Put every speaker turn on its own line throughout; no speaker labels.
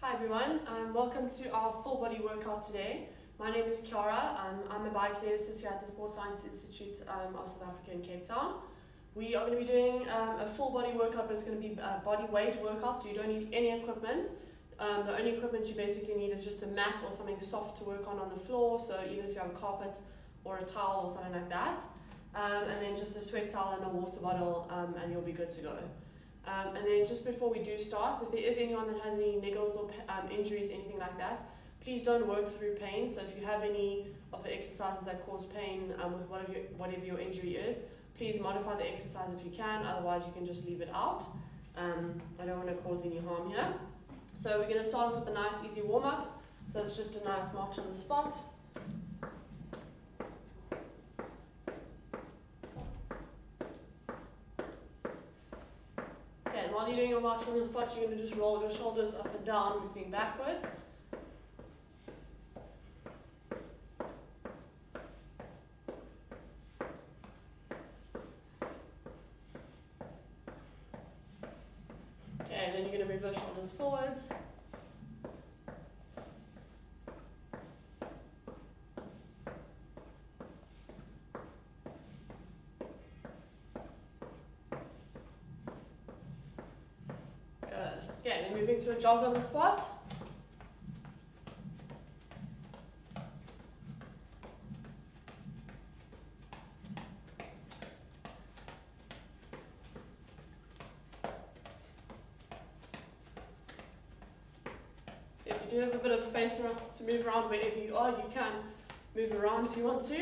Hi everyone, welcome to our full body workout today. My name is Ciara. I'm a biokineticist here at the Sports Science Institute of South Africa in Cape Town. We are going to be doing a full body workout, but it's going to be a body weight workout, so you don't need any equipment. The only equipment you basically need is just a mat or something soft to work on the floor, so even if you have a carpet or a towel or something like that. And then just a sweat towel and a water bottle, and you'll be good to go. And then just before we do start, if there is anyone that has any niggles or injuries, anything like that, please don't work through pain. So if you have any of the exercises that cause pain with whatever your injury is, please modify the exercise if you can, otherwise you can just leave it out. I don't want to cause any harm here. So we're going to start off with a nice easy warm-up. So it's just a nice march on the spot. And while you're doing your march on the spot, you're going to just roll your shoulders up and down, moving backwards. Okay, and then you're going to move those shoulders forwards. Okay, then moving to a jog on the spot. If you do have a bit of space to move around wherever you are, you can move around if you want to.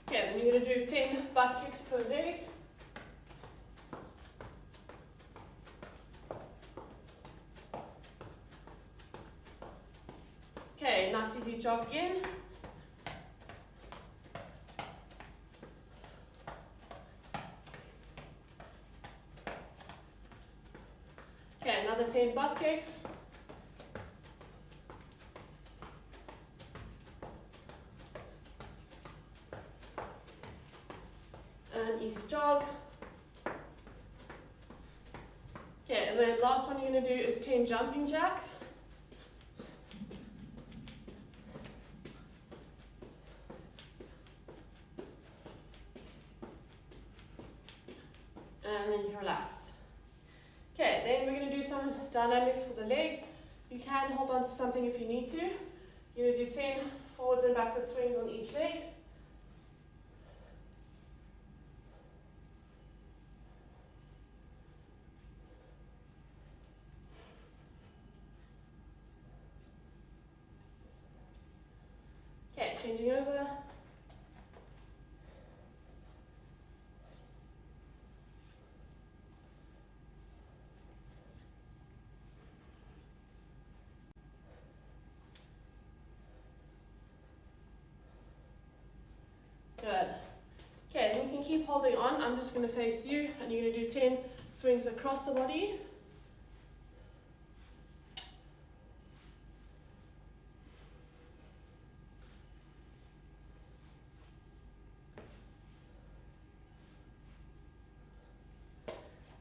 Okay, then you're going to do 10 butt kicks per leg. Okay, nice easy jog again. Okay, another 10 butt kicks. And easy jog. Okay, and then last one you're going to do is 10 jumping jacks. And then you relax. Okay, then we're going to do some dynamics for the legs. You can hold on to something if you need to. You're going to do 10 forwards and backward swings on each leg. Okay, changing over. Good. Okay, then you can keep holding on. I'm just going to face you, and you're going to do 10 swings across the body.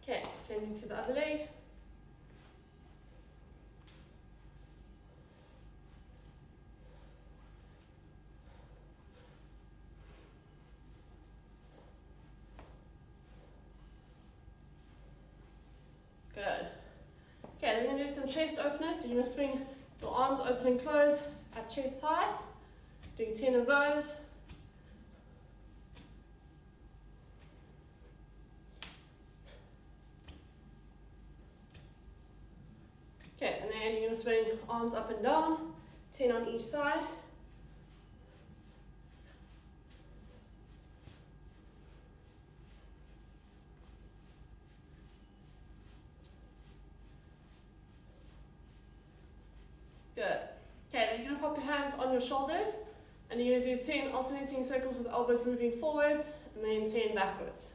Okay, changing to the other leg. Good. Okay, then we're going to do some chest openers. So you're going to swing your arms open and close at chest height. Doing 10 of those. Okay, and then you're going to swing arms up and down, 10 on each side. Good. Okay, then you're going to pop your hands on your shoulders, and you're going to do 10 alternating circles with elbows moving forwards, and then 10 backwards.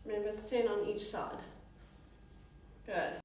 Remember, it's 10 on each side. Good.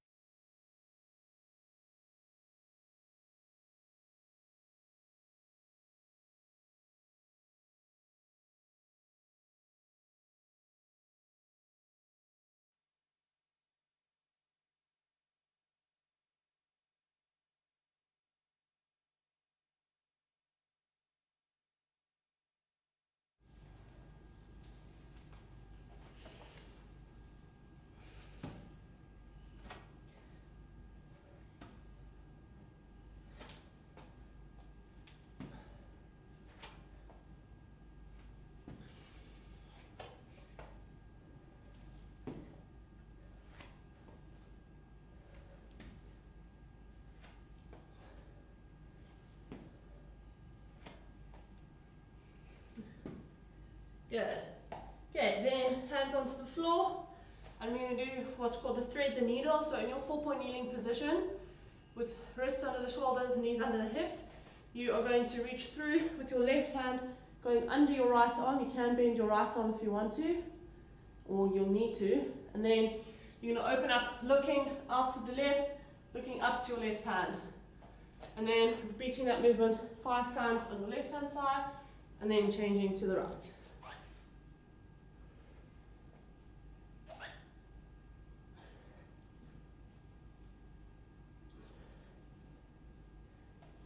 Good. Okay, then hands onto the floor. And we're going to do what's called a thread the needle. So in your 4-point kneeling position, with wrists under the shoulders, knees under the hips, you are going to reach through with your left hand going under your right arm. You can bend your right arm if you want to, or you'll need to. And then you're going to open up, looking out to the left, looking up to your left hand. And then repeating that movement 5 times on the left hand side, and then changing to the right.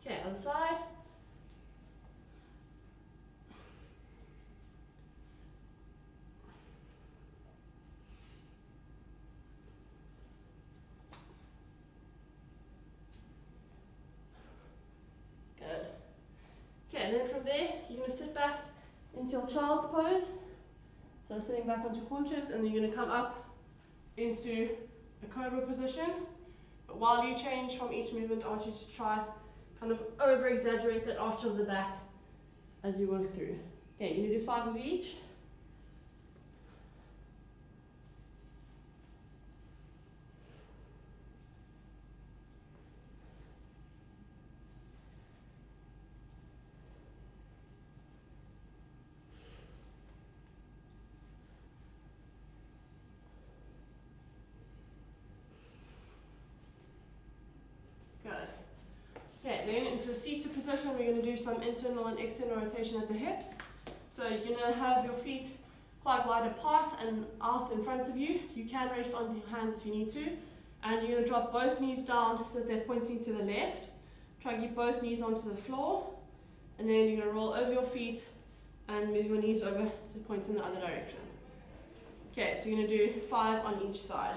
Okay, other side. Good. Okay, and then from there, you're going to sit back into your child's pose. So sitting back onto haunches, and then you're going to come up into a cobra position. But while you change from each movement, I want you to try kind of over-exaggerate that arch of the back as you work through. Okay, you do 5 of each. Good. Okay, then into a seated position, we're going to do some internal and external rotation at the hips. So you're going to have your feet quite wide apart and out in front of you. You can rest on your hands if you need to. And you're going to drop both knees down so that they're pointing to the left. Try and get both knees onto the floor. And then you're going to roll over your feet and move your knees over to point in the other direction. Okay, so you're going to do 5 on each side.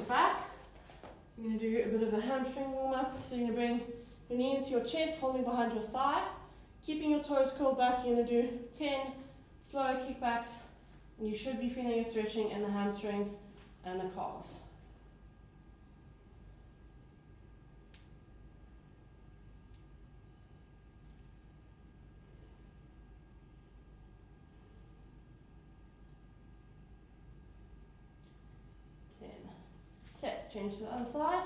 Back. You're going to do a bit of a hamstring warm up. So you're going to bring your knee into your chest, holding behind your thigh, keeping your toes curled back. You're going to do 10 slow kickbacks, and you should be feeling a stretching in the hamstrings and the calves. Okay, change to the other side.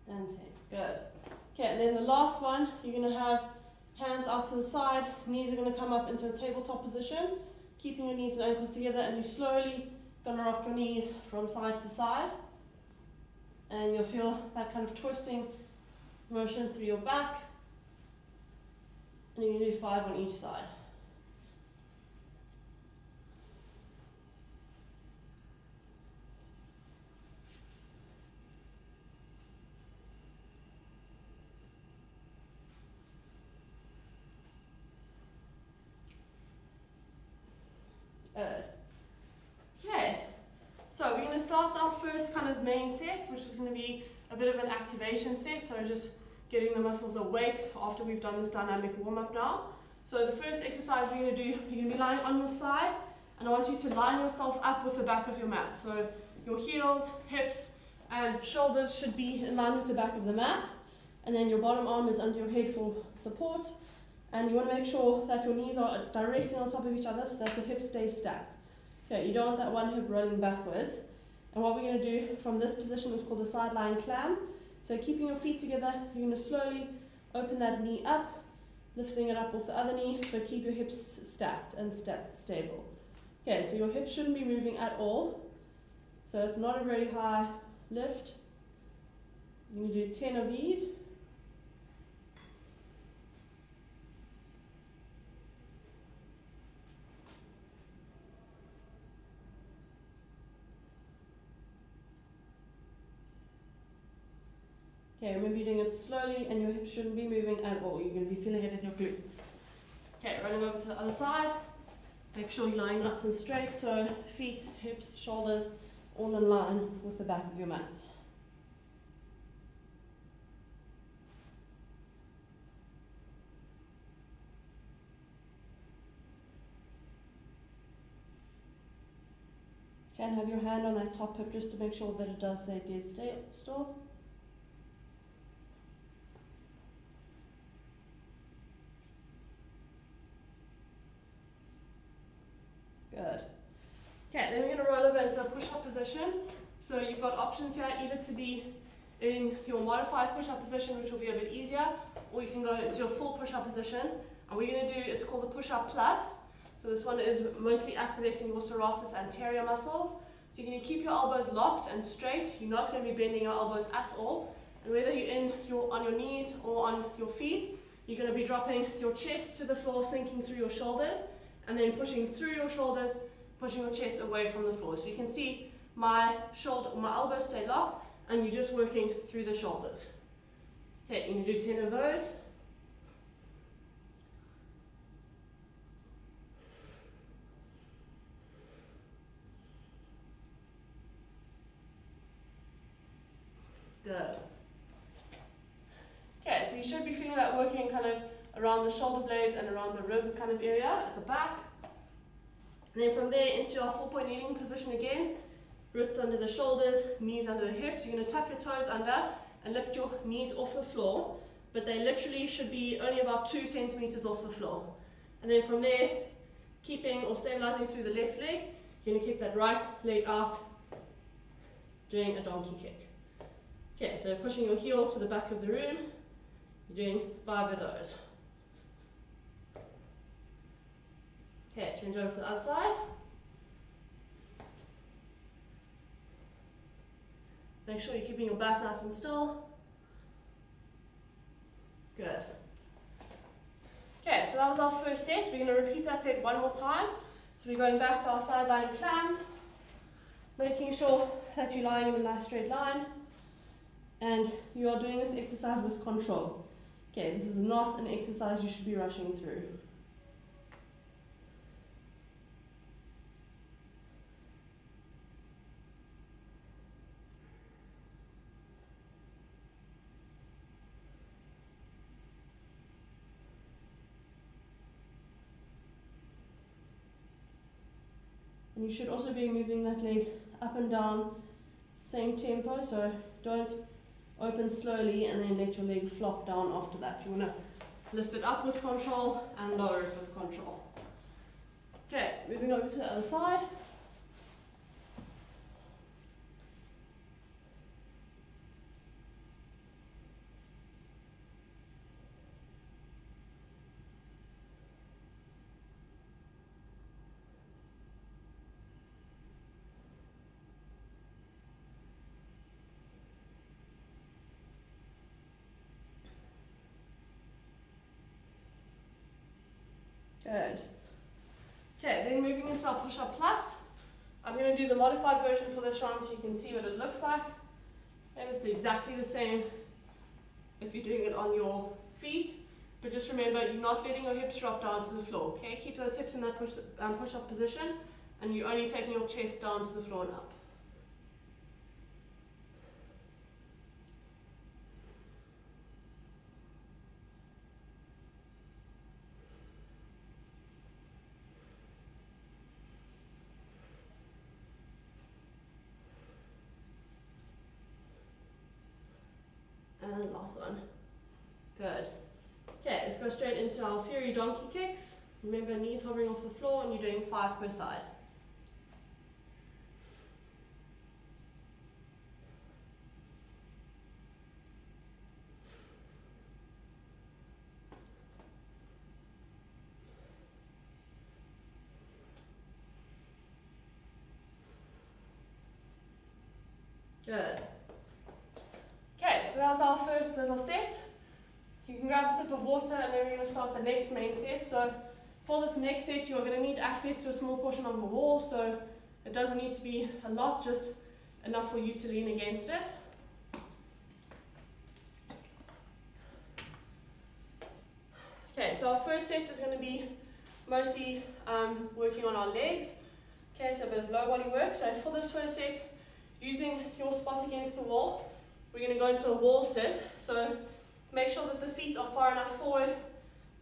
And 10. Good. Okay, and then the last one, you're going to have hands out to the side, knees are going to come up into a tabletop position, keeping your knees and ankles together, and you slowly going to rock your knees from side to side, and you'll feel that kind of twisting motion through your back, and you're going to do 5 on each side. Okay, so we're going to start our first kind of main set, which is going to be a bit of an activation set, so just getting the muscles awake after we've done this dynamic warm-up now. So the first exercise we're going to do, you're going to be lying on your side, and I want you to line yourself up with the back of your mat. So your heels, hips, and shoulders should be in line with the back of the mat, and then your bottom arm is under your head for support. And you want to make sure that your knees are directly on top of each other so that the hips stay stacked. Okay, you don't want that one hip rolling backwards. And what we're going to do from this position is called a side lying clam. So keeping your feet together, you're going to slowly open that knee up, lifting it up off the other knee, but keep your hips stacked and stable. Okay, so your hips shouldn't be moving at all. So it's not a very high lift. You're going to do 10 of these. Okay, remember you're doing it slowly and your hips shouldn't be moving at all. You're going to be feeling it in your glutes. Okay, running over to the other side. Make sure you're lying nice and straight, so feet, hips, shoulders, all in line with the back of your mat. Okay, and have your hand on that top hip just to make sure that it does stay dead still. Good. Okay, then we're going to roll over into a push-up position. So you've got options here, either to be in your modified push-up position, which will be a bit easier, or you can go into your full push-up position. And we're going to do, it's called the push-up plus. So this one is mostly activating your serratus anterior muscles. So you're going to keep your elbows locked and straight. You're not going to be bending your elbows at all. And whether you're on your knees or on your feet, you're going to be dropping your chest to the floor, sinking through your shoulders, and then pushing through your shoulders, pushing your chest away from the floor. So you can see my elbows stay locked, and you're just working through the shoulders. Okay, you're going to do 10 of those. Good. Okay, so you should be feeling that working kind of around the shoulder blades and around the rib kind of area at the back. And then from there into our 4-point kneeling position again. Wrists under the shoulders, knees under the hips. You're going to tuck your toes under and lift your knees off the floor, but they literally should be only about 2 centimeters off the floor. And then from there, keeping or stabilizing through the left leg, you're going to kick that right leg out, doing a donkey kick. Okay, so pushing your heel to the back of the room, you're doing 5 of those. Okay, change over to the other side. Make sure you're keeping your back nice and still. Good. Okay, so that was our first set. We're going to repeat that set one more time. So we're going back to our side lying clams, making sure that you're lying in a nice straight line, and you are doing this exercise with control. Okay, this is not an exercise you should be rushing through. And you should also be moving that leg up and down, same tempo, so don't open slowly and then let your leg flop down after that. You want to lift it up with control and lower it with control. Okay, moving over to the other side. Good. Okay, then moving into our push-up plus. I'm going to do the modified version for this round so you can see what it looks like. And it's exactly the same if you're doing it on your feet. But just remember, you're not letting your hips drop down to the floor. Okay, keep those hips in that push-up position, and you're only taking your chest down to the floor and up. And last one. Good. Okay, let's go straight into our fury donkey kicks. Remember, knees hovering off the floor, and you're doing 5 per side. Good. Okay, so that was our first little set. You can grab a sip of water and then we're going to start the next main set. So for this next set, you're going to need access to a small portion of the wall, so it doesn't need to be a lot, just enough for you to lean against it. Okay, so our first set is going to be mostly working on our legs. Okay, so a bit of low body work. So for this first set, using your spot against the wall, we're going to go into a wall sit. So make sure that the feet are far enough forward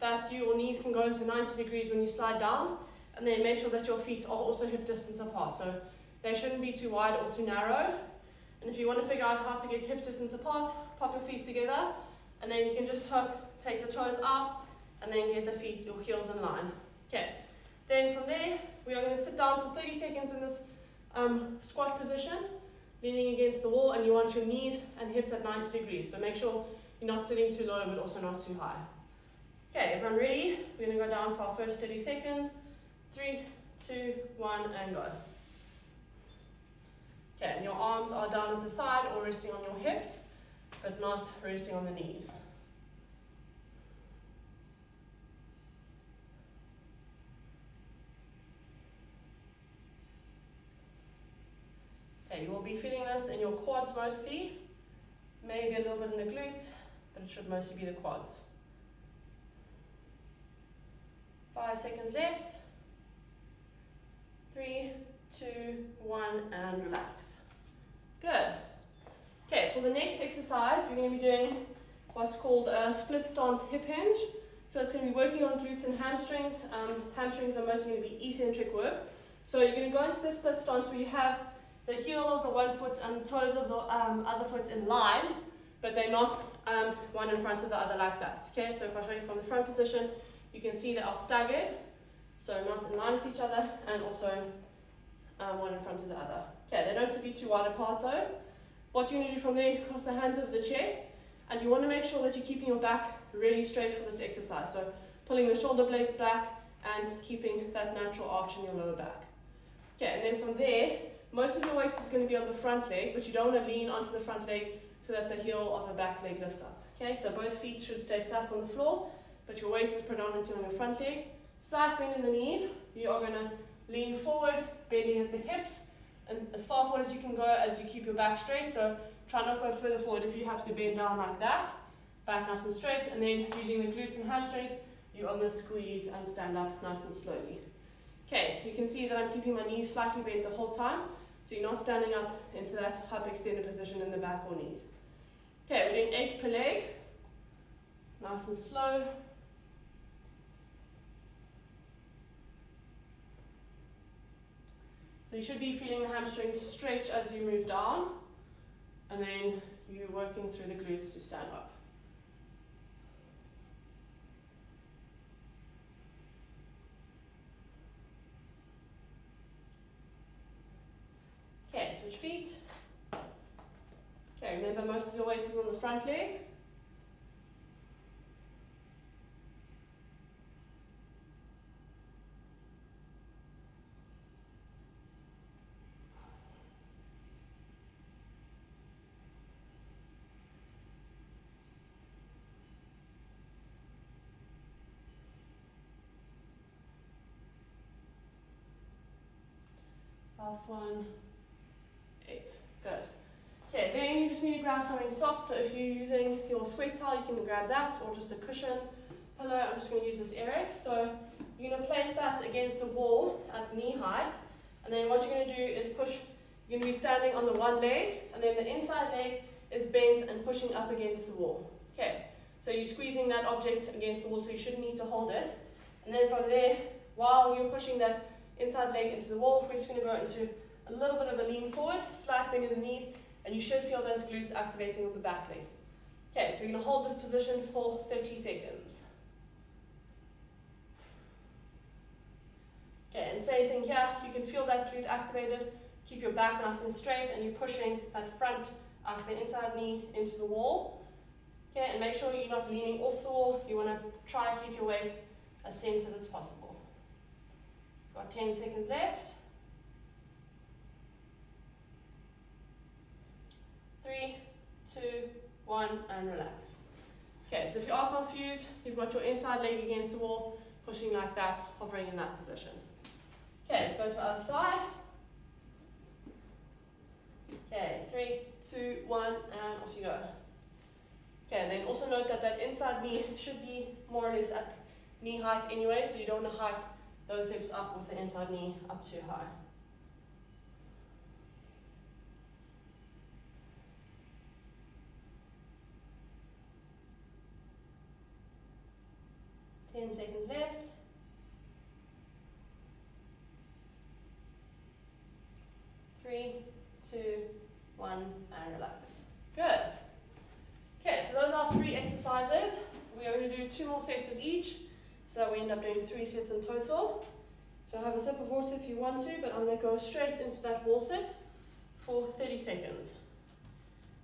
that your knees can go into 90 degrees when you slide down, and then make sure that your feet are also hip distance apart. So they shouldn't be too wide or too narrow. And if you want to figure out how to get hip distance apart, pop your feet together, and then you can just take the toes out, and then get the feet, your heels in line. Okay. Then from there, we are going to sit down for 30 seconds in this squat position, leaning against the wall, and you want your knees and hips at 90 degrees. So make sure you're not sitting too low, but also not too high. Okay, everyone ready? We're going to go down for our first 30 seconds. 3, 2, 1, and go. Okay, and your arms are down at the side or resting on your hips, but not resting on the knees. Okay, you will be feeling this in your quads mostly, maybe a little bit in the glutes, but it should mostly be the quads. 5 seconds left. 3, 2, 1, and relax. Good. Okay, for the next exercise, we're going to be doing what's called a split stance hip hinge. So it's going to be working on glutes and hamstrings. Hamstrings are mostly going to be eccentric work. So you're going to go into the split stance where you have the heel of the one foot and the toes of the other foot in line, but they're not one in front of the other like that. Okay, so if I show you from the front position, you can see they are staggered, so not in line with each other, and also one in front of the other. Okay, they don't have to be too wide apart though. What you're going to do from there, cross the hands over the chest, and you want to make sure that you're keeping your back really straight for this exercise. So pulling the shoulder blades back and keeping that natural arch in your lower back. Okay, and then from there, most of your weight is going to be on the front leg, but you don't want to lean onto the front leg so that the heel of the back leg lifts up. Okay, so both feet should stay flat on the floor, but your weight is predominantly on your front leg. Slight bend in the knees. You are going to lean forward, bending at the hips, and as far forward as you can go as you keep your back straight. So try not to go further forward if you have to bend down like that. Back nice and straight, and then using the glutes and hamstrings, you are going to squeeze and stand up nice and slowly. Okay, you can see that I'm keeping my knees slightly bent the whole time, so you're not standing up into that hip extended position in the back or knees. Okay, we're doing 8 per leg. Nice and slow. So you should be feeling the hamstrings stretch as you move down, and then you're working through the glutes to stand up. Okay, switch feet. Okay, remember most of your weight is on the front leg. Last one. 8. Good. Okay, then you just need to grab something soft. So if you're using your sweat towel, you can grab that, or just a cushion, pillow. I'm just going to use this Eric. So you're going to place that against the wall at knee height, and then what you're going to do is push. You're going to be standing on the one leg, and then the inside leg is bent and pushing up against the wall. Okay, so you're squeezing that object against the wall, so you shouldn't need to hold it. And then from there, while you're pushing that inside leg into the wall, we're just going to go into a little bit of a lean forward, slight bend in the knees, and you should feel those glutes activating with the back leg. Okay, so we're going to hold this position for 30 seconds. Okay, and same thing here, you can feel that glute activated, keep your back nice and straight, and you're pushing that front, the inside knee into the wall. Okay, and make sure you're not leaning off the wall, you want to try and keep your weight as centered as possible. Got 10 seconds left. 3, 2, 1, and relax. Okay, so if you are confused, you've got your inside leg against the wall, pushing like that, hovering in that position. Okay, let's go to the other side. Okay, 3, 2, 1, and off you go. Okay, and then also note that that inside knee should be more or less knee height anyway, so you don't want to hike those hips up with the inside knee up too high. Ten seconds left. 3, 2, 1, and relax. Good. Okay, so those are 3 exercises. We are going to do 2 more sets of each, so that we end up doing 3 sets in total. So have a sip of water if you want to, but I'm going to go straight into that wall sit for 30 seconds.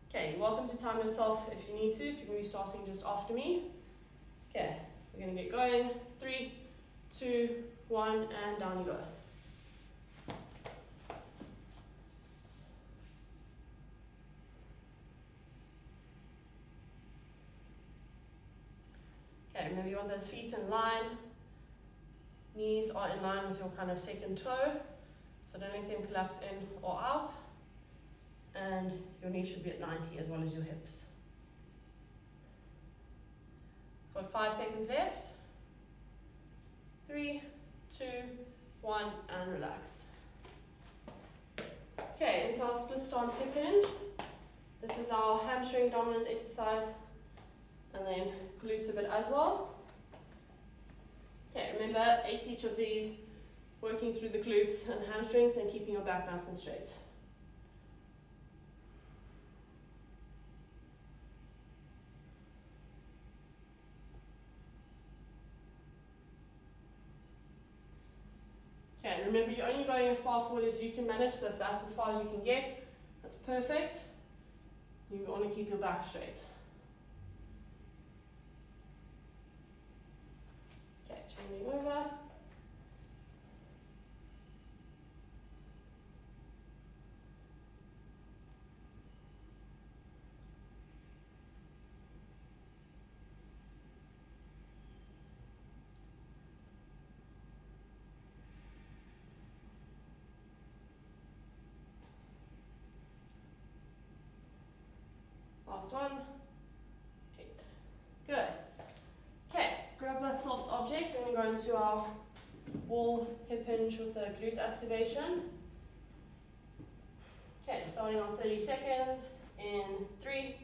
Okay, you're welcome to time yourself if you need to, if you're going to be starting just after me. Okay, we're going to get going. 3, 2, 1, and down you go. Okay, remember you want those feet in line. Knees are in line with your kind of second toe, so don't let them collapse in or out. And your knee should be at 90 as well as your hips. Got 5 seconds left. 3, 2, 1, and relax. Okay, into our split stance hip hinge. This is our hamstring dominant exercise, and then glutes a bit as well. Okay, remember 8 each of these, working through the glutes and hamstrings and keeping your back nice and straight. Okay, remember you're only going as far forward as you can manage, so if that's as far as you can get, that's perfect. You want to keep your back straight. Okay, changing over. Last one. 8. Good. Okay, grab that soft object and we're going to our wall hip hinge with the glute activation. Okay, starting on 30 seconds in 3,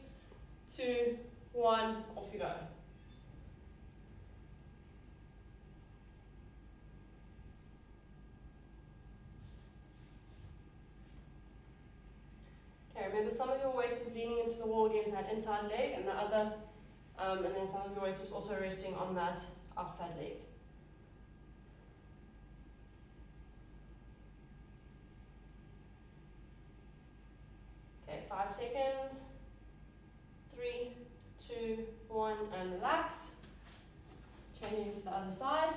2, 1, off you go. Okay, remember some of your weight is leaning into the wall against that inside leg, and the other, and then some of your weight is also resting on that outside leg. Okay, 5 seconds. 3, 2, 1, and relax. Changing to the other side.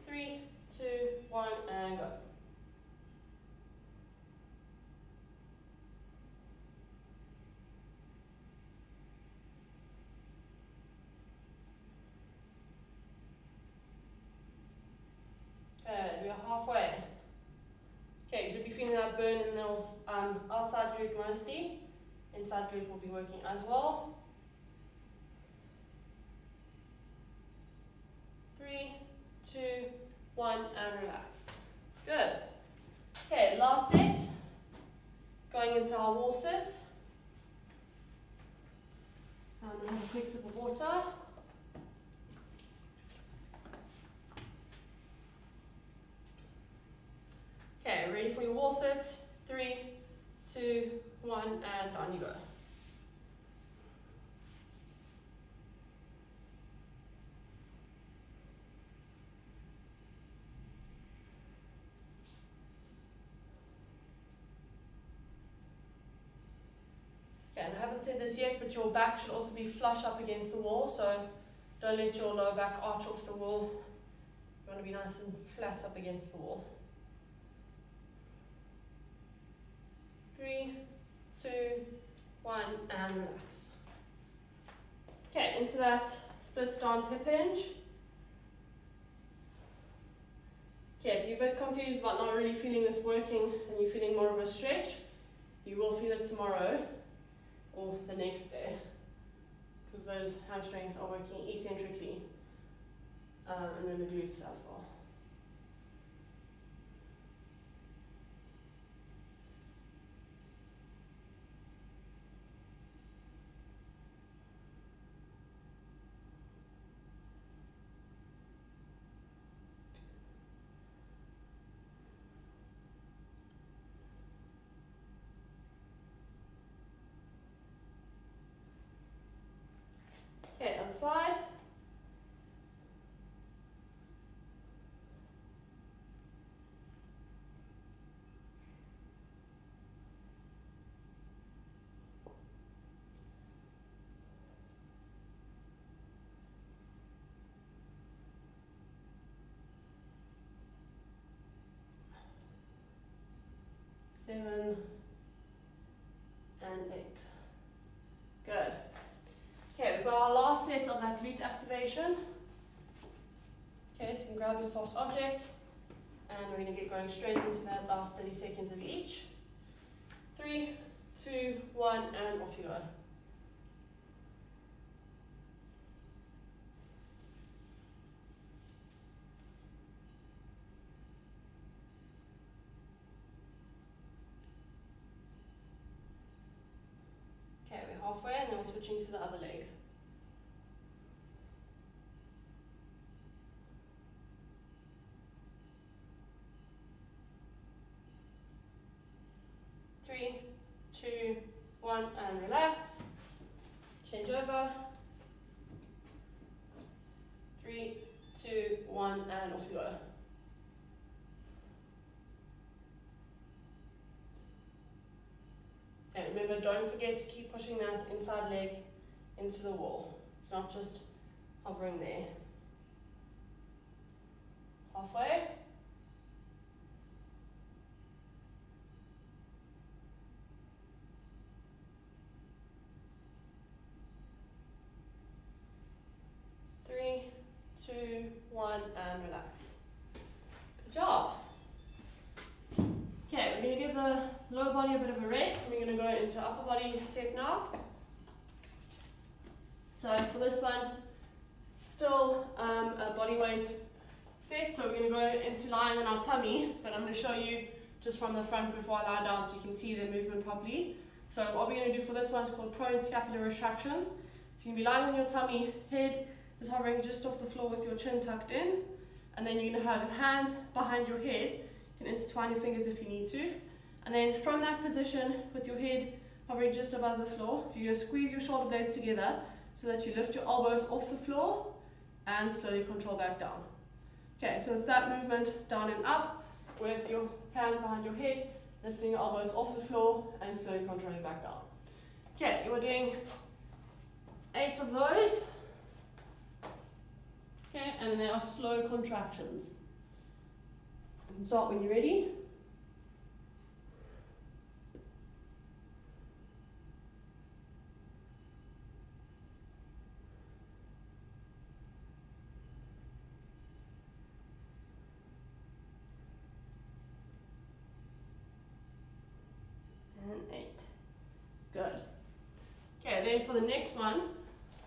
3, 2, 1, and go. Good, we are halfway. Okay, you should be feeling that burn in the outside glute mostly. Inside glute will be working as well. 3, 2, 1, and relax. Good. Okay, last set. Going into our wall sit. I'm going to have a quick sip of water. Okay, ready for your wall sit. 3, 2, 1, and on you go. Okay, and I haven't said this yet, but your back should also be flush up against the wall, so don't let your lower back arch off the wall. You want to be nice and flat up against the wall. 3, 2, 1, and relax. Okay, into that split stance hip hinge. Okay, if you're a bit confused about not really feeling this working and you're feeling more of a stretch, you will feel it tomorrow or the next day, because those hamstrings are working eccentrically, and then the glutes as well. Okay, other side. Seven and 8. Good. Okay, we've got our last set of that glute activation. Okay, so you can grab your soft object, and we're going to get going straight into that last 30 seconds of each. 3, 2, 1, and off you go. Okay, we're halfway, and then we're switching to the other leg. 3, 2, 1, and relax. Change over. 3, 2, 1, and off you go. And remember, don't forget to keep pushing that inside leg into the wall. It's not just hovering there. Halfway. 3, 2, 1, and relax. Good job. Okay, we're going to give the lower body a bit of a rest. We're going to go into upper body set now. So for this one, it's still a body weight set. So we're going to go into lying on our tummy, but I'm going to show you just from the front before I lie down so you can see the movement properly. So what we're going to do for this one is called prone scapular retraction. So you can be lying on your tummy, head is hovering just off the floor with your chin tucked in, and then you're going to have your hands behind your head. You can intertwine your fingers if you need to, and then from that position with your head hovering just above the floor, you're going to squeeze your shoulder blades together so that you lift your elbows off the floor and slowly control back down. Okay, so it's that movement down and up with your hands behind your head, lifting your elbows off the floor and slowly controlling back down. Okay, you are doing 8 of those. Okay, and they are slow contractions. You can start when you're ready. And 8. Good. Okay, then for the next one,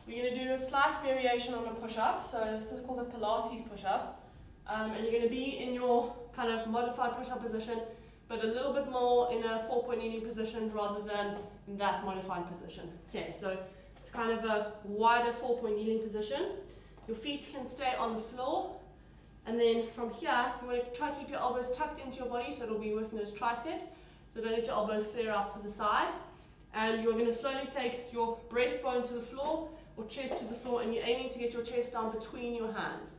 we're going to do a slight variation on a push-up. So this is called a Pilates push-up. And you're going to be in your kind of modified push-up position, but a little bit more in a 4-point kneeling position rather than in that modified position. Okay, so it's kind of a wider 4-point kneeling position. Your feet can stay on the floor. And then from here, you want to try to keep your elbows tucked into your body, so it'll be working those triceps. So don't let your elbows flare out to the side. And you're going to slowly take your breastbone to the floor or chest to the floor, and you're aiming to get your chest down between your hands.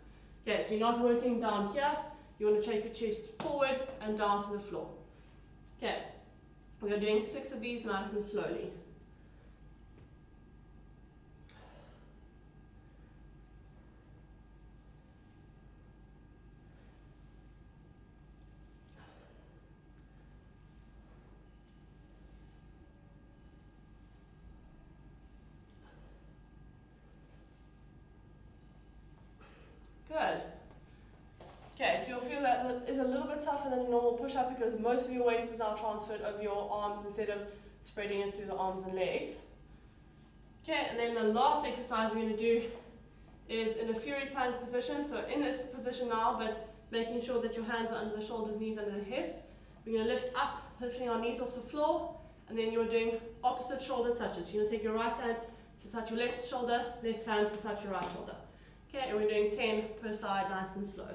Okay, so you're not working down here. You want to take your chest forward and down to the floor. Okay, we're doing 6 of these nice and slowly. Good. Okay, so you'll feel that it is a little bit tougher than a normal push-up because most of your weight is now transferred over your arms instead of spreading it through the arms and legs. Okay, and then the last exercise we're going to do is in a fury plank position. So in this position now, but making sure that your hands are under the shoulders, knees under the hips. We're going to lift up, lifting our knees off the floor, and then you're doing opposite shoulder touches. You're going to take your right hand to touch your left shoulder, left hand to touch your right shoulder. Okay, and we're doing 10 per side, nice and slow.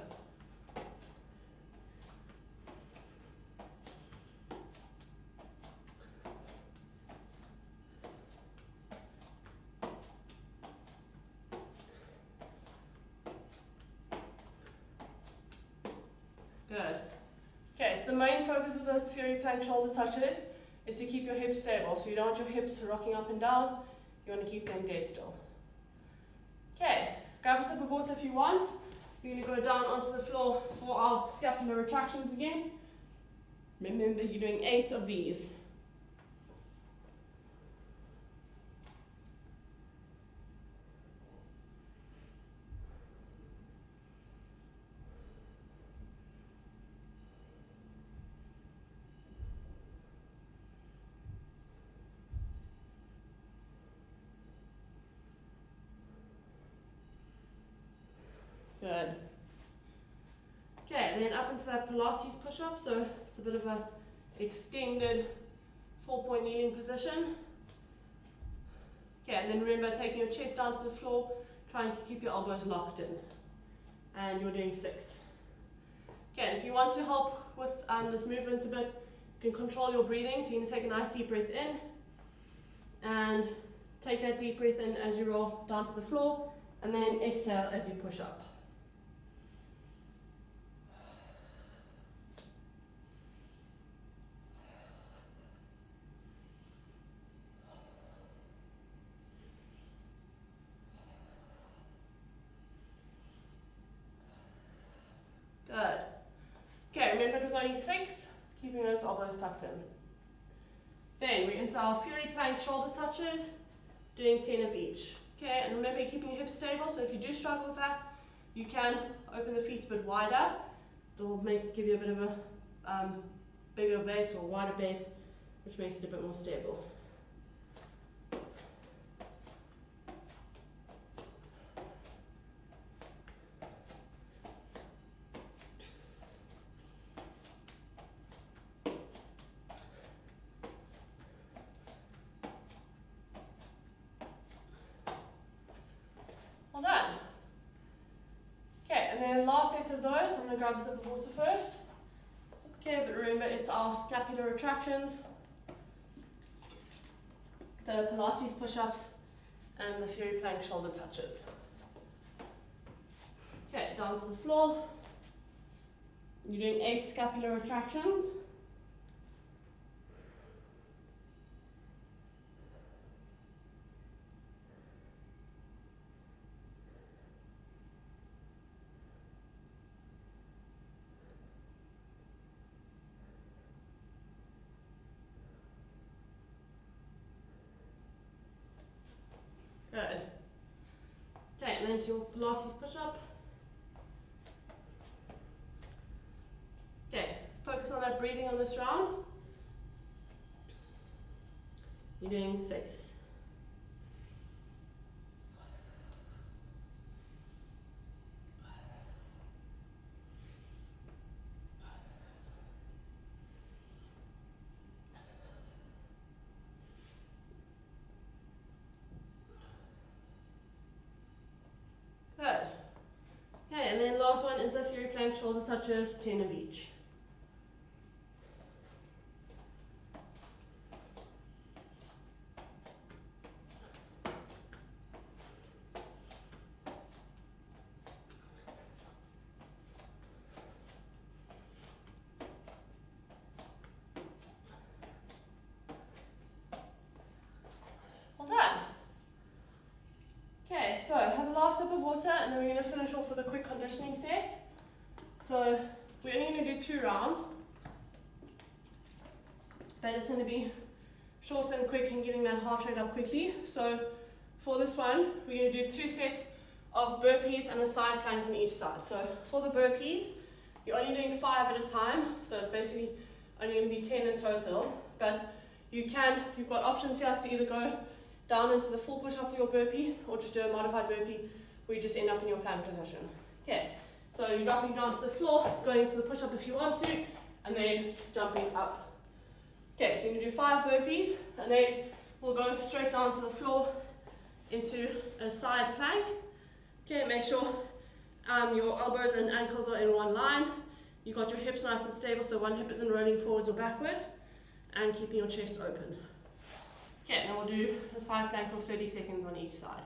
Good. Okay, so the main focus with those fury plank shoulder touches is to keep your hips stable. So you don't want your hips rocking up and down. You want to keep them dead still. Okay, grab a sip of water if you want. We're going to go down onto the floor for our scapular retractions again. Remember, you're doing 8 of these. Good. Okay, then up into that Pilates push-up. So it's a bit of a extended 4-point kneeling position. Okay, and then remember taking your chest down to the floor, trying to keep your elbows locked in. And you're doing 6. Okay, and if you want to help with this movement a bit, you can control your breathing. So you're going to take a nice deep breath in. And take that deep breath in as you roll down to the floor. And then exhale as you push up. Good. Okay, remember it was only 6, keeping those elbows tucked in. Then we're into our fury plank shoulder touches, doing 10 of each. Okay, and remember keeping your hips stable, so if you do struggle with that, you can open the feet a bit wider. It'll give you a bit of a bigger base or wider base, which makes it a bit more stable. Well done. Okay, and then last set of those, I'm going to grab a sip of water first. Okay, but remember it's our scapular retractions, the Pilates push-ups, and the fury plank shoulder touches. Okay, down to the floor. You're doing 8 scapular retractions. Good. Okay, and then to your Pilates push-up. Okay, focus on that breathing on this round. You're doing 6. Good. Okay, and then last one is the fury plank shoulder touches, 10 of each. Well done. Okay, so have a last sip of water and then we're going to finish off with a quick conditioning set. So we're only going to do 2 rounds, but it's going to be short and quick and getting that heart rate up quickly. So for this one, we're going to do 2 sets of burpees and a side plank on each side. So for the burpees, you're only doing 5 at a time, so it's basically only going to be 10 in total, but you've got options here to either go down into the full push-up for your burpee, or just do a modified burpee where you just end up in your plank position. Okay, so you're dropping down to the floor, going into the push-up if you want to, and then jumping up. Okay, so you're going to do 5 burpees, and then we'll go straight down to the floor into a side plank. Okay, make sure your elbows and ankles are in one line. You got your hips nice and stable, so one hip isn't rolling forwards or backwards, and keeping your chest open. Okay, now we'll do a side plank of 30 seconds on each side.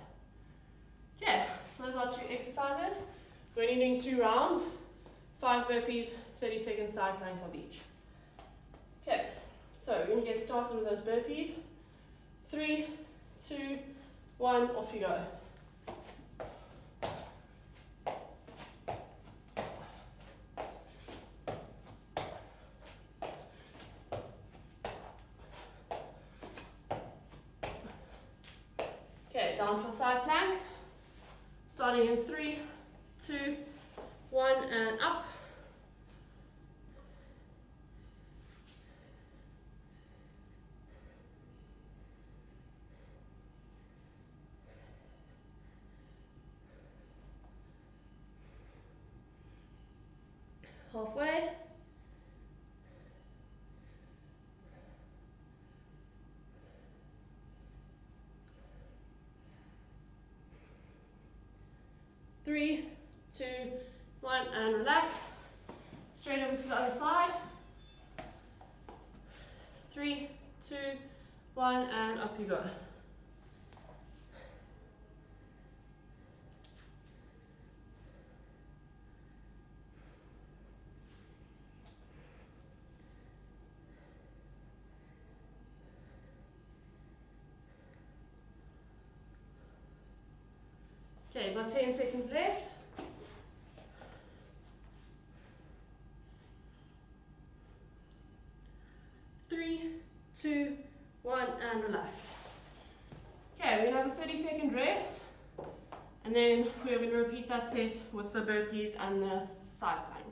Okay, so those are 2 exercises. We're only doing 2 rounds, 5 burpees, 30 second side plank of each. Okay, so we're going to get started with those burpees. 3, 2, 1, off you go. Okay, down to a side plank. Starting in 3, 2, 1, and up. Halfway. Three, 2, 1, and relax. Straight over to the other side. 3, 2, 1, and up you go. Okay, about 10 seconds left. Three, 2, 1, and relax. Okay, we're going to have a 30-second rest, and then we're going to repeat that set with the burpees and the side plank.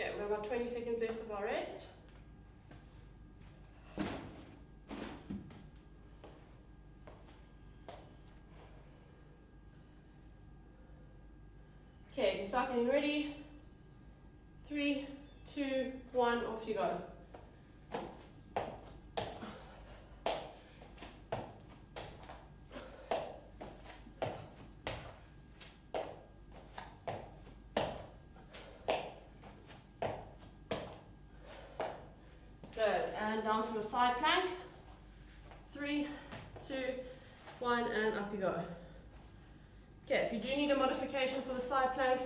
Okay, we have about 20 seconds left of our rest. Okay, start getting ready. 3, 2, 1, off you go. Good, and down to a side plank. 3, 2, 1, and up you go. Okay, if you do need a modification for the side plank,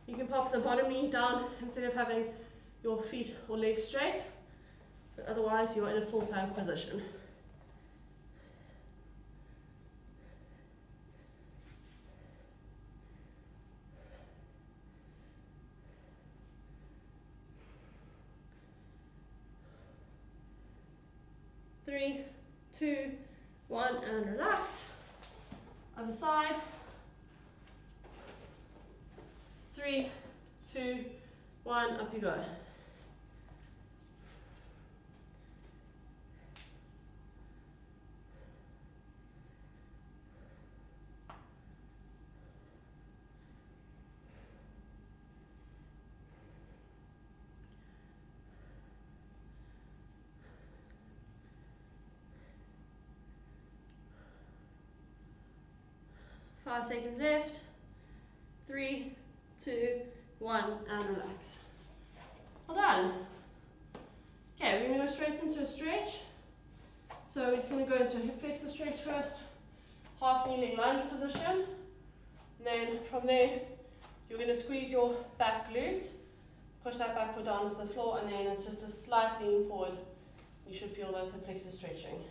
you can pop the bottom knee down instead of having your feet or legs straight, but otherwise you're in a full plank position. Three, 2, 1, and relax. Other side. 3, 2, 1, up you go. Five seconds left. 3, 2, 1, and relax. Well done. Okay, we're going to go straight into a stretch. So we're just going to go into a hip flexor stretch first, half kneeling lunge position. And then from there, you're going to squeeze your back glute, push that back foot down to the floor, and then it's just a slight lean forward. You should feel those hip flexors stretching.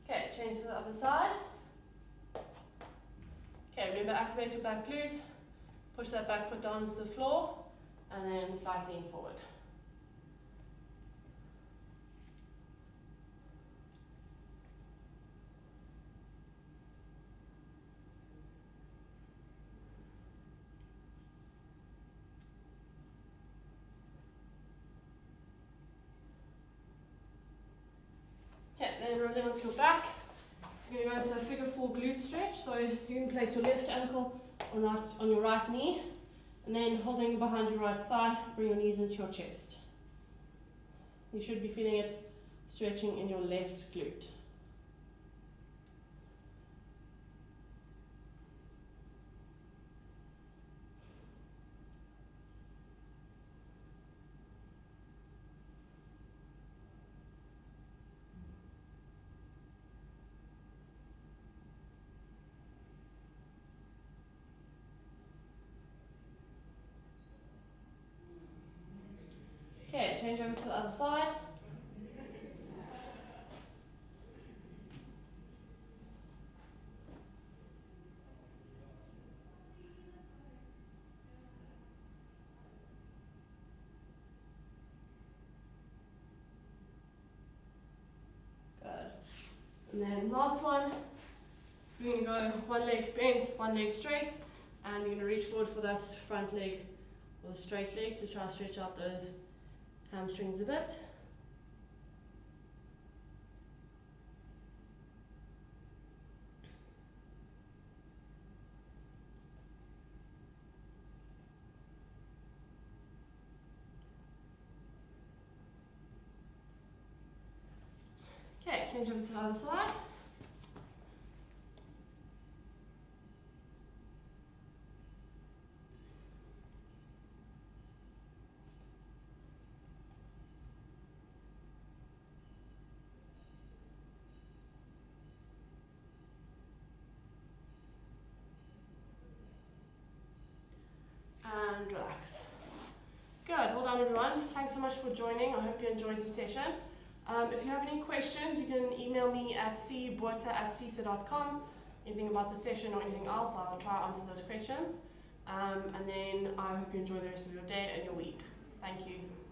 Okay, change to the other side. Okay, remember activate your back glute, push that back foot down to the floor, and then slightly lean forward. Okay, then rolling onto your back. You're going to go into a figure 4 glute stretch, so you can place your left ankle on your right knee, and then holding behind your right thigh, bring your knees into your chest. You should be feeling it stretching in your left glute. Okay, change over to the other side. Good. And then last one, we're going to go one leg bent, one leg straight, and you're going to reach forward for that front leg or the straight leg to try and stretch out those hamstrings a bit. Okay, change over to the other side. And relax. Good, well done everyone. Thanks so much for joining. I hope you enjoyed the session. If you have any questions, you can email me at cbotha@cisa.com. Anything about the session or anything else, I'll try to answer those questions. And then I hope you enjoy the rest of your day and your week. Thank you.